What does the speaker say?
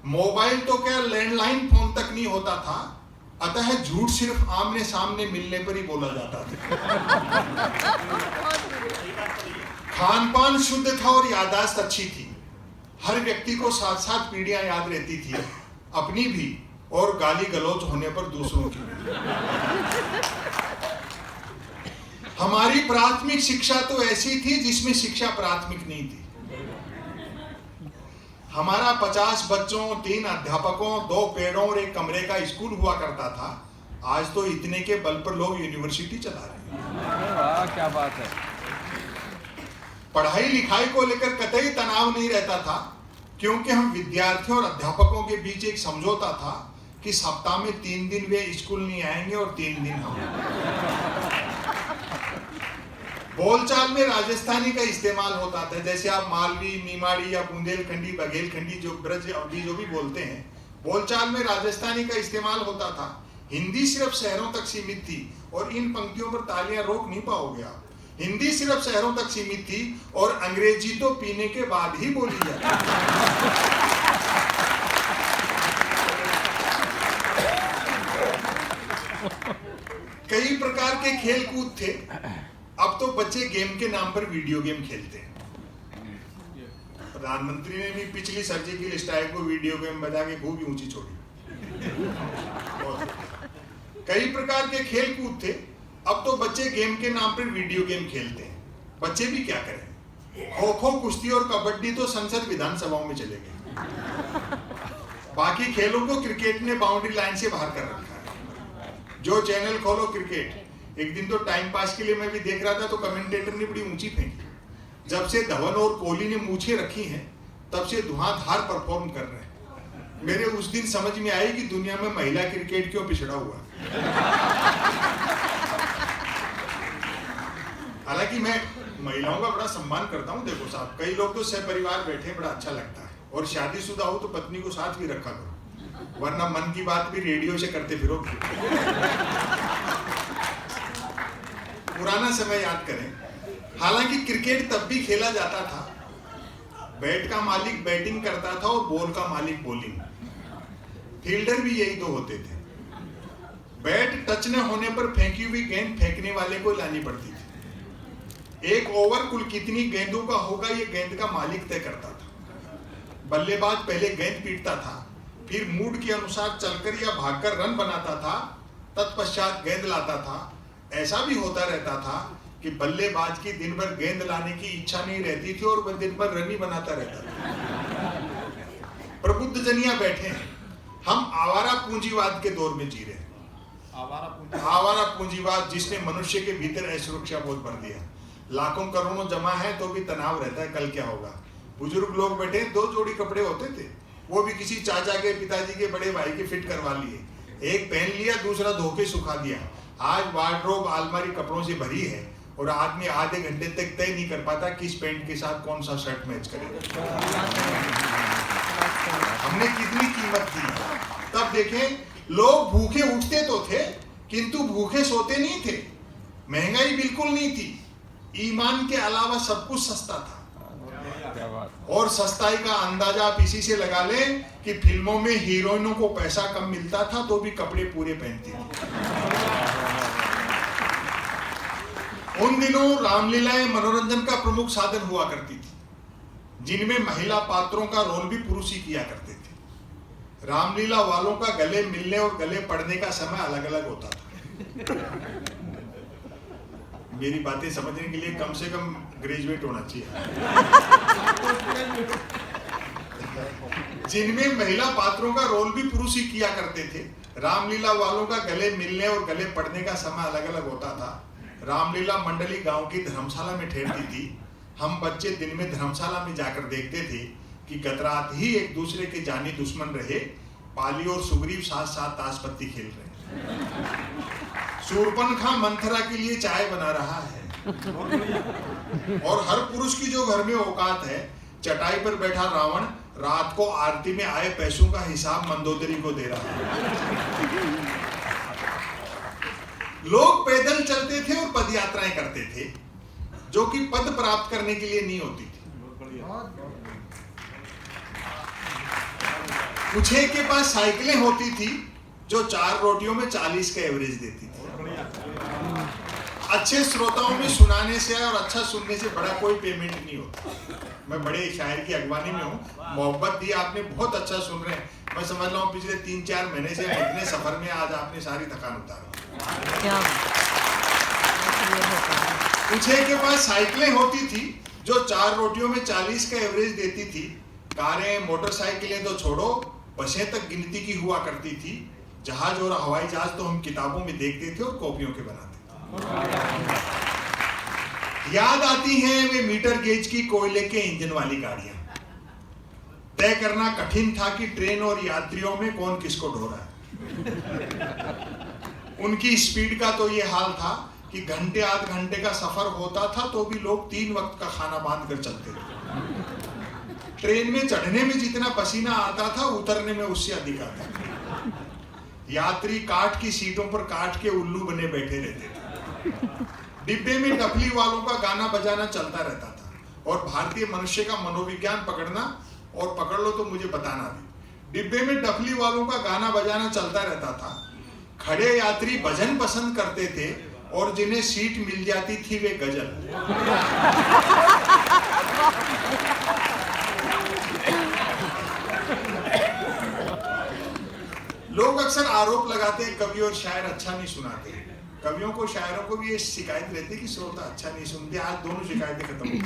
Mobile तो क्या landline phone तक नहीं होता था, अतः झूठ सिर्फ आमने सामने मिलने पर ही बोला जाता था। खान पान शुद्ध था और याददाश्त अच्छी थी। हर व्यक्ति को 7-7 पीढ़ियां याद रहती थी, अपनी भी और गाली गलौज होने पर दूसरों की। हमारी प्राथमिक शिक्षा तो ऐसी थी जिसमें शिक्षा प्राथमिक नहीं थी। हमारा 50 बच्चों, 3 अध्यापकों, 2 पेड़ों और 1 कमरे का स्कूल हुआ करता था। आज तो इतने के बल पर लोग यूनिवर्सिटी चला रहे हैं। वाह, क्या बात है। पढ़ाई लिखाई को लेकर कतई तनाव नहीं रहता था, क्योंकि हम विद्यार्थियों और अध्यापकों के बीच एक समझौता था कि सप्ताह में 3 दिन वे स्कूल नहीं आएंगे और 3 दिन हम। बोलचाल में राजस्थानी का इस्तेमाल होता था, जैसे आप मालवी, नीमाड़ी या बुंदेलखंडी, बघेलखंडी, जो ब्रज अवधी जो भी बोलते हैं, बोलचाल में राजस्थानी का इस्तेमाल होता था। हिंदी सिर्फ शहरों तक सीमित थी और इन पंक्तियों पर तालियां रोक नहीं पाओगे आप। हिंदी सिर्फ शहरों तक सीमित थी और अंग्रेजी तो पीने के बाद ही बोली जाती। कई प्रकार के खेल कूद थे। अब तो बच्चे गेम के नाम पर वीडियो गेम खेलते हैं। प्रधानमंत्री ने भी पिछली सर्जिकल स्ट्राइक को वीडियो गेम बजा के खूब ऊंची छोड़ी। कई प्रकार के खेल कूद थे। अब तो बच्चे गेम के नाम पर वीडियो गेम खेलते हैं। बच्चे भी क्या करें? खो खो, कुश्ती और कबड्डी तो संसद विधानसभाओं में चले गए। बाकी खेलों को क्रिकेट ने बाउंड्री लाइन से बाहर कर रखा है। जो चैनल खोलो क्रिकेट। एक दिन तो टाइम पास के लिए मैं भी देख रहा था, तो कमेंटेटर ने बड़ी ऊंची फेंकी। जब से धवन और कोहली ने मूछें रखी हैं, तब से धुआंधार परफॉर्म कर रहे हैं। मेरे उस दिन समझ में आई कि दुनिया में महिला क्रिकेट क्यों पिछड़ा हुआ। हालांकि मैं महिलाओं का बड़ा सम्मान करता हूं। देखो साहब, कई लोग तो सहपरिवार बैठे, बड़ा अच्छा लगता है। और शादीशुदा हो तो पत्नी को साथ भी रखा करो, वरना मन की बात भी रेडियो से करते फिरो। पुराना समय याद करें। हालांकि क्रिकेट तब भी खेला जाता था। बैट का मालिक बैटिंग करता था और बॉल का मालिक बॉलिंग। फील्डर भी यही दो होते थे। बैट टच न होने पर फेंकी हुई गेंद फेंकने वाले को लानी पड़ती थी। एक ओवर कुल कितनी गेंदों का होगा, ये गेंद का मालिक तय करता था। बल्लेबाज पहले गेंद पीटता था, फिर मूड के अनुसार चलकर या भागकर रन बनाता था, तत्पश्चात गेंद लाता था। ऐसा भी होता रहता था कि बल्लेबाज की दिन भर गेंद लाने की इच्छा नहीं रहती थी और वह दिन भर रन ही बनाता रहता था। प्रबुद्ध जनिया बैठे हैं। हम आवारा पूंजीवाद के दौर में जी रहे हैं। आवारा पूंजीवाद जिसने मनुष्य के भीतर असुरक्षा बोध भर दिया। लाखों करोड़ों जमा है तो भी तनाव रहता है, कल क्या होगा। बुजुर्ग लोग बैठे, 2 जोड़ी कपड़े होते थे, वो भी किसी चाचा के, पिताजी के, बड़े भाई के फिट करवा लिए। एक पहन लिया, दूसरा धो के सुखा दिया। आज वार्डरोब अलमारी कपड़ों से भरी है और आदमी आधे घंटे तक तय नहीं कर पाता किस पैंट के साथ कौन सा शर्ट मैच करेगा। हमने कितनी कीमत दी। तब देखें, लोग भूखे उठते तो थे, किंतु भूखे सोते नहीं थे। महंगाई बिल्कुल नहीं थी। ईमान के अलावा सब कुछ सस्ता था। और सस्ताई का अंदाजा आप इसी से लगा लें कि फिल्मों में हीरोइनों को पैसा कम मिलता था तो भी कपड़े पूरे पहनती थी। उन दिनों रामलीलाएं मनोरंजन का प्रमुख साधन हुआ करती थी, जिनमें महिला पात्रों का रोल भी पुरुष ही किया करते थे। रामलीला वालों का गले मिलने और गले पड़ने का समय अलग अलग होता था। मेरी बातें समझने के लिए कम से कम ग्रेजुएट होना चाहिए। जिनमें महिला पात्रों का रोल भी पुरुष ही किया करते थे। रामलीला वालों का गले मिलने और गले पड़ने का समय अलग अलग होता था। रामलीला मंडली गांव की धर्मशाला में ठहरती थी। हम बच्चे दिन में धर्मशाला में जाकर देखते थे कि गत रात ही एक दूसरे के जानी दुश्मन रहे पाली और सुग्रीव साथ साथ ताश पत्ती खेल रहे। शूर्पणखा मंथरा के लिए चाय बना रहा है और हर पुरुष की जो घर में औकात है, चटाई पर बैठा रावण रात को आरती में आए पैसों का हिसाब मंदोदरी को दे रहा है। लोग पैदल चलते थे और पद यात्राएं करते थे, जो कि पद प्राप्त करने के लिए नहीं होती थी। कुछ के पास साइकिलें होती थी जो 4 रोटियों में 40 का एवरेज देती थी। अच्छे श्रोताओं में सुनाने से और अच्छा सुनने से बड़ा कोई पेमेंट नहीं होता। मैं बड़े शायर की अगवानी में हूँ, मोहब्बत दी आपने, बहुत अच्छा सुन रहे हैं। मैं समझ रहा हूँ पिछले 3-4 महीने से इतने सफर में आज आपने सारी थकान उतारी। कुछ के पास साइकिलें होती थी जो 4 रोटियों में 40 का एवरेज देती थी। कारें मोटरसाइकिलें तो छोड़ो, बसें तक गिनती की हुआ करती थी। जहाज और हवाई जहाज तो हम किताबों में देखते थे और कॉपियों के बनाते थे। याद आती हैं वे मीटर गेज की कोयले के इंजन वाली गाड़ियां। तय करना कठिन था कि ट्रेन और यात्रियों में कौन किसको ढो रहा है। उनकी स्पीड का तो ये हाल था कि घंटे आध घंटे का सफर होता था तो भी लोग 3 वक्त का खाना बांध कर चलते थे। ट्रेन में चढ़ने में जितना पसीना आता था उतरने में उससे अधिक आता। यात्री काठ की सीटों पर काठ के उल्लू बने बैठे रहते थे। डिब्बे में डफली वालों का गाना बजाना चलता रहता था। और भारतीय मनुष्य का मनोविज्ञान पकड़ना, और पकड़ लो तो मुझे बताना भी। डिब्बे में डफली वालों का गाना बजाना चलता रहता था। खड़े यात्री भजन पसंद करते थे और जिन्हें सीट मिल जाती थी वे गजल। लोग अक्सर आरोप लगाते हैं कवि और शायर अच्छा नहीं सुनाते। कवियों को शायरों को भी ये शिकायत रहती है कि श्रोता अच्छा नहीं सुनते। आज दोनों शिकायतें खत्म हो गई।